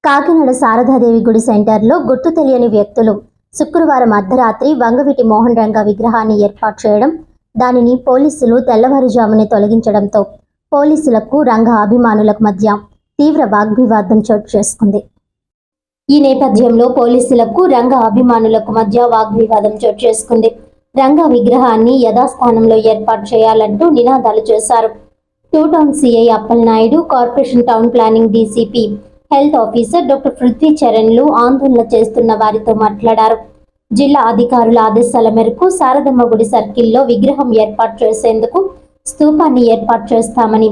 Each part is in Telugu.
కాకినాడ శారదాదేవి గుడి సెంటర్లో గుర్తు తెలియని వ్యక్తులు శుక్రవారం అర్ధరాత్రి వంగవీటి మోహన్ రంగ విగ్రహాన్ని ఏర్పాటు చేయడం, దానిని పోలీసులు తెల్లవారుజామునే తొలగించడంతో పోలీసులకు రంగ అభిమానులకు మధ్య తీవ్ర వాగ్వివాదం చోటు చేసుకుంది. ఈ నేపథ్యంలో పోలీసులకు రంగ అభిమానులకు మధ్య వాగ్వివాదం చోటు చేసుకుంది. రంగ విగ్రహాన్ని యథాస్థానంలో ఏర్పాటు చేయాలంటూ నినాదాలు చేశారు. Two town CI Appalanaidu, corporation town planning DCP health officer doctor Prithvi చరణ్లు ఆందోళన చేస్తున్న వారితో మాట్లాడారు. జిల్లా అధికారుల ఆదేశాల మేరకు శారదమ్మ గుడి సర్కిల్లో విగ్రహం ఏర్పాటు చేసేందుకు స్తూపాన్ని ఏర్పాటు చేస్తామని,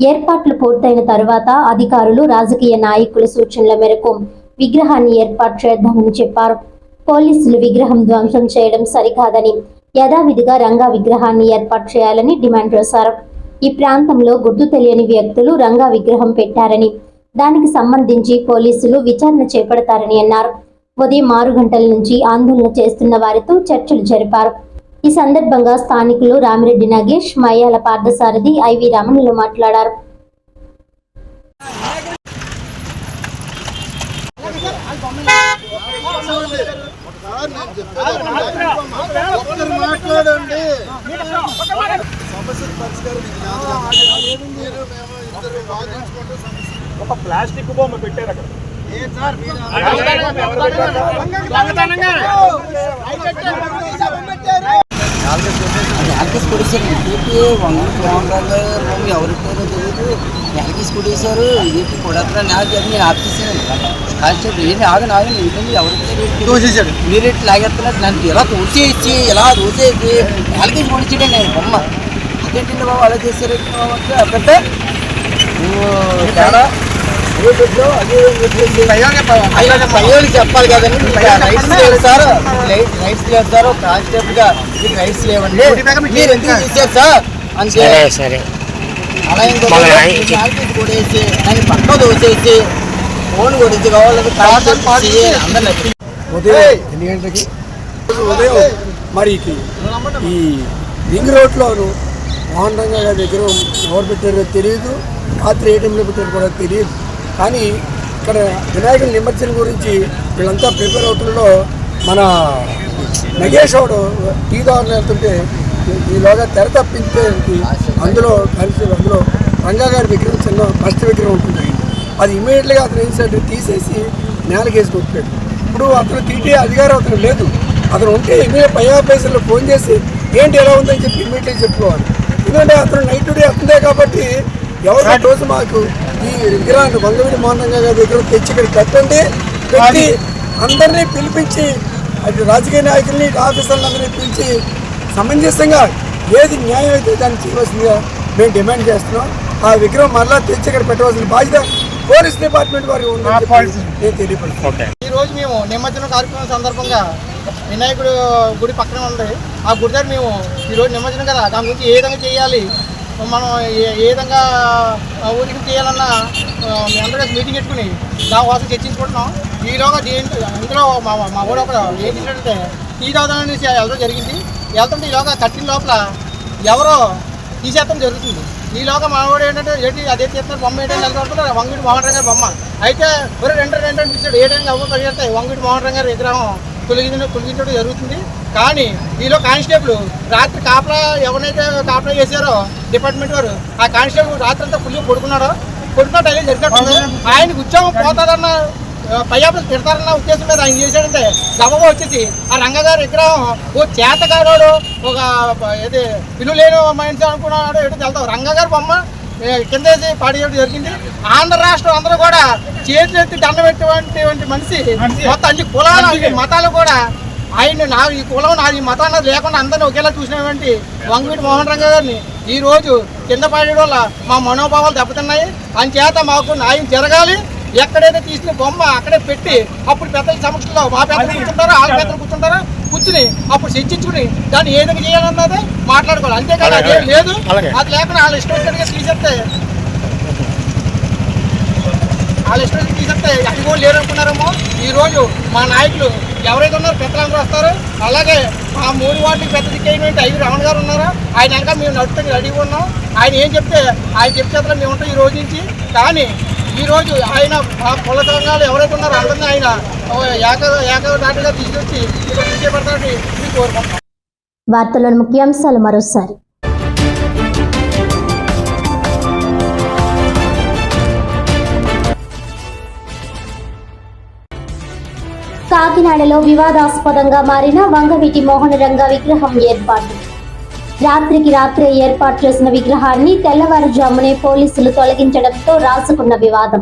ఏర్పాట్లు పూర్తయిన తరువాత అధికారులు, రాజకీయ నాయకుల సూచనల మేరకు విగ్రహాన్ని ఏర్పాటు చేద్దామని చెప్పారు. పోలీసులు విగ్రహం ధ్వంసం చేయడం సరికాదని, యథావిధిగా రంగా విగ్రహాన్ని ఏర్పాటు చేయాలని డిమాండ్ చేశారు. ఈ ప్రాంతంలో గుర్తు తెలియని వ్యక్తులు రంగా విగ్రహం పెట్టారని, దానికి సంబంధించి పోలీసులు విచారణ చేపడతారని అన్నారు. ఉదయం 6 గంటల నుంచి ఆందోళన చేస్తున్న వారితో చర్చలు జరిపారు. ఈ సందర్భంగా స్థానికులు రామిరెడ్డి నగేష్, మయ్యాల పార్థసారథి, ఐవి రమణులు మాట్లాడారు. ఒక ప్లాస్టిక్ బొమ్మ పెట్టారు అక్కడ. ఎల్కేసి కొట్టేశారు. ఎవరిపోయారో తెలియదు. ఎల్కేసి కొట్టేశారు. ఏంటి కొడతారా నాకు నేను ఆపేసాను. కానిస్టేబుల్ ఏంటి ఆగని ఏంటండి ఎవరిపోయారు మీరు ఎట్లా లాగేస్తున్నారు. నన్ను ఇలా తోసేసి ఎల్కేసి కొట్టించాడు నేను బొమ్మ. అదేంటండి బాబు అలా చేశారు పెద్ద తేడా పయ్యోళ్ళకి చెప్పాలి కదండి. రైట్స్ లేదు సార్, రైట్స్ లేదు సార్. కానిస్టేబుల్ గా మీకు రైట్స్ లేవండి, మీరు ఎందుకు చేశారు సార్ అంతే. అలా కొట్టేసి దాన్ని పక్క దోసేసి ఫోన్ కొట్టేసి కావాలి అందరు ఉదయం 8 గంటలకి ఉదయం మరి ఈ రింగ్ రోడ్లోను మోహన్ రంగా గారి దగ్గర ఎవరు పెట్టారో తెలియదు, రాత్రి ఏ టైంలో పెట్టారో కూడా తెలియదు. కానీ ఇక్కడ వినాయకుడి నిమజ్జనం గురించి వీళ్ళంతా ప్రిపేర్ అవుతుండో మన నగేష్ వాడు టీ దారులు వెళ్తుంటే ఈలోగా తెర తప్పించే అందులో రంగా గారి విగ్రహం చిన్న ఫస్ట్ విగ్రహం ఉంటుంది. అది ఇమీడియట్గా అతను ఏం చేశాడు, తీసేసి నేలకేసి కొట్టాడు. ఇప్పుడు అతను తీటే అధికారం అతను లేదు. అతను ఉంటే ఇమీడియట్ పై ఆఫీసర్లో ఫోన్ చేసి ఏంటి ఎలా ఉందని చెప్పి ఇమీడియట్గా చెప్పుకోవాలి. ఎందుకంటే అతను నైట్ డే అతుందే కాబట్టి ఎవరి రోజు మాకు ఈ విగ్రహాన్ని వంగవీటి మోహన్ రంగా గారి దగ్గర తెచ్చి ఇక్కడ పెట్టండి, పెట్టి అందరినీ పిలిపించి అది రాజకీయ నాయకుల్ని ఆఫీసర్లందరినీ పిలిచి సమంజసంగా ఏది న్యాయం అయితే దాన్ని చేయవలసిందిగా మేము డిమాండ్ చేస్తున్నాం. ఆ విగ్రహం మరలా తెచ్చి ఇక్కడ పెట్టవలసిన బాధ్యత పోలీస్ డిపార్ట్మెంట్ వారికి ఉందని తెలియపడుతుంది. ఈరోజు మేము నిమజ్జనం కార్యక్రమం సందర్భంగా వినాయకుడు గుడి పక్కన ఉంది. ఆ గుడి దగ్గర మేము ఈరోజు నిమజ్జనం కదా, దాని గురించి ఏ విధంగా చేయాలి, మనం ఏ విధంగా ఊరికి చేయాలన్నా మీ అందరూ మీటింగ్ పెట్టుకుని దానికోసం చర్చించుకుంటున్నాం. ఈలోగా ఇందులో మా ఊరు ఒక ఏం చేసినట్టే టీ తాగుదామనేసి వెళ్ళడం జరిగింది. వెళ్తుంటే ఈలోగా కట్టిన లోపల ఎవరో తీసేస్తాం జరుగుతుంది. ఈలోగా మా ఊడు ఏంటంటే ఏంటి అదే చేస్తున్నారు బొమ్మ ఏంటంటే వెళ్తుంటే వంగవీటి మోహన్ రంగా బొమ్మ అయితే రెండు అనిపించాడు. ఏ టైంకి అవ్వ పరిగెడతాయి వంగవీటి మోహన్ రంగా విగ్రహం తొలగించడం జరుగుతుంది. కానీ ఈలో కానిస్టేబుల్ రాత్రి కాపలా ఎవరైతే కాపలా చేశారో డిపార్ట్మెంట్ వారు, ఆ కానిస్టేబుల్ రాత్రి అంతా ఫుల్గా పడుకున్నాడు. టైం జరిగినట్టుంది. ఆయనకు ఉద్యోగం పోతుందన్న పయ్యాపులు తిడతారన్న ఉద్దేశం మీద ఆయన చేశాడంటే గబగా వచ్చేసి ఆ రంగగారి విగ్రహం ఓ చేతగారోడు ఒక ఏది పిల్లు లేని మనిషి అనుకున్నాడు. ఎటు వెళ్తాం రంగగారి బొమ్మ కింద వేసి పాడేయడం జరిగింది. ఆంధ్ర రాష్ట్రం అందరూ కూడా చేతులు ఎత్తి దండం పెట్టేటువంటి మనిషి మొత్తం అన్ని కులాలు మతాలు కూడా ఆయన ఈ కులం ఈ మతం అన్నది లేకుండా అందరినీ ఒకేలా చూసినటువంటి వంగవీటి మోహన్ రంగా గారిని ఈరోజు కింద పడేయడం వల్ల మా మనోభావాలు దెబ్బతిన్నాయి. అందుచేత మాకు న్యాయం జరగాలి. ఎక్కడైతే తీసిన బొమ్మ అక్కడే పెట్టి అప్పుడు పెద్దల సమక్షంలో మా పెద్దలు కూర్చుంటారో వాళ్ళ పెద్దలు కూర్చుంటారో కూర్చుని అప్పుడు చర్చించుకుని దాన్ని ఏ విధంగా చేయాలన్నది మాట్లాడుకోవాలి. అంతేకాదు అదేం లేదు. అది లేకుండా వాళ్ళ ఇష్టం తీసేస్తే ఎక్కడికి కూడా లేరనుకున్నారేమో. ఈరోజు మా నాయకులు ఎవరైతే ఉన్నారో పెద్దలందరూ వస్తారు. అలాగే మా 3 వార్డుకి పెద్ద దిక్కైనటువంటి ఐవి రమణ గారు ఉన్నారు. ఆయన వెనక మేము నడుపుతానికి రెడీగా ఉన్నాం. ఆయన ఏం చెప్తే ఆయన చెప్పేందులో మేము ఉంటాం ఈ రోజు నుంచి. కానీ ఈరోజు ఆయన ఆ కుల సంఘాలు ఎవరైతే ఉన్నారో అందరినీ ఆయన ఏకదాటిగా తీసుకొచ్చి ఇక్కడ చేపడతారని కోరుకుంటున్నాం. వార్తల్లోని ముఖ్యాంశాలు మరోసారి. కాకినాడలో వివాదాస్పదంగా మారిన వంగవీటి మోహన రంగ విగ్రహం ఏర్పాటు. రాత్రికి రాత్రే ఏర్పాటు చేసిన విగ్రహాన్ని తెల్లవారుజామునే పోలీసులు తొలగించడంతో రాసుకున్న వివాదం.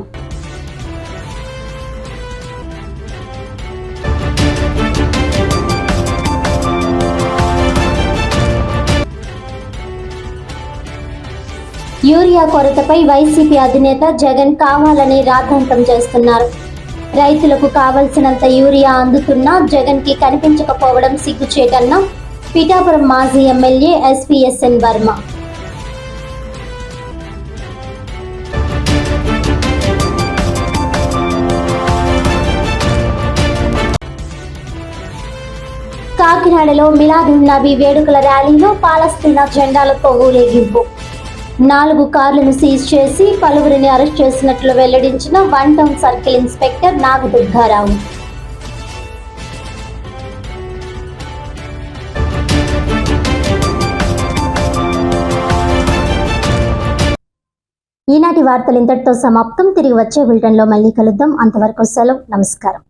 యూరియా కొరతపై వైసీపీ అధినేత జగన్ కావాలని రాద్ధాంతం చేస్తున్నారు. రైతులకు కావలసినంత యూరియా అందుతున్నా జగన్ కి కనిపించకపోవడం సిగ్గుచేటన్న పిఠాపురం మాజీ ఎమ్మెల్యే ఎస్పీఎస్ఎన్ వర్మ. కాకినాడలో మిలాదున్ నబీ వేడుకల ర్యాలీలో పాలస్తీనా జెండాలతో ఊరేగింపు. 4 కార్లను సీజ్ చేసి పలువురిని అరెస్ట్ చేసినట్లు వెల్లడించిన 1 టౌన్ సర్కిల్ ఇన్స్పెక్టర్ నాగదుర్గారావు. ఈనాటి వార్తలు ఇంతటితో సమాప్తం. తిరిగి వచ్చే బులెటిన్లో మళ్ళీ కలుద్దాం. అంతవరకు సెలవు. నమస్కారం.